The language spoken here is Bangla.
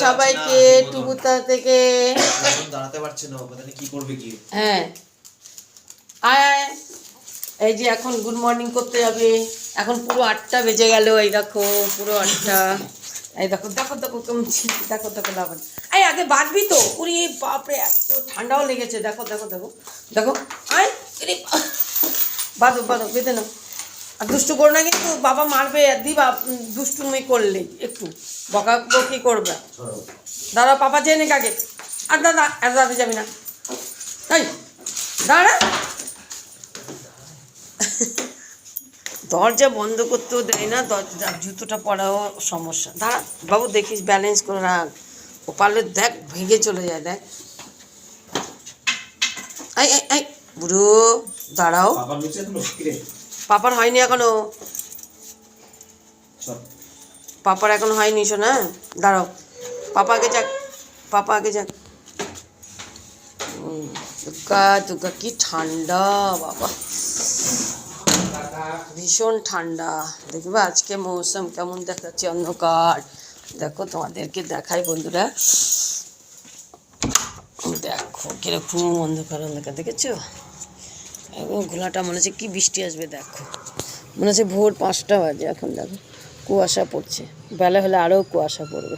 সবাইকে টুকুতা থেকে। দাঁড়াতে পারছে না, কি করবে কি। হ্যাঁ আয় এই যে এখন গুড মর্নিং করতে যাবে। এখন পুরো 8টা বেজে গেল। এই দেখো পুরো 8টা। এই দেখো দেখো দেখো কেমন দেখো দেখো লাবণ। এই আগে বাঁধবি তো। উরি বাপরে এত ঠান্ডাও লেগেছে। দেখো দেখো দেখো দেখো আয় বাঁধো বাঁধো বেঁধে নাও। আর দুষ্টু করো না কিন্তু, বাবা মারবে দিবা দুষ্টুমি করলে। একটু বকা বকি করবে। দাদা পাপা জেনে কাকে। আর দাদা এত দাদা যাবি না। এই দাঁড়া। দরজা বন্ধ করতেও দেয় না, দরজা জুতোটা পরাও সমস্যা। দাঁড়া বাবু দেখিস ব্যালেন্স করে রাখ। ও পারলে দেখ ভেঙে চলে যায়। দেখ এই এই এই বুড়ো দাঁড়াও। পাপার হয়নি এখনো। পাপার এখন হয়নি শোনা। দাঁড়াও পাপা আগে যাক, পাপা আগে যাক। দুর্গা দুর্গা কি ঠান্ডা বাবা, ভীষণ ঠান্ডা। দেখবে আজকে মৌসুম কেমন দেখাচ্ছে, অন্ধকার। দেখো তোমাদেরকে দেখাই বন্ধুরা, দেখো কিরকম অন্ধকার অন্ধকার দেখেছো। এবং ঘোলাটা মনে হচ্ছে কি বৃষ্টি আসবে। দেখো মনে হচ্ছে ভোর 5টা বাজে। এখন দেখো কুয়াশা পড়ছে, বেলা হলে আরও কুয়াশা পড়বে।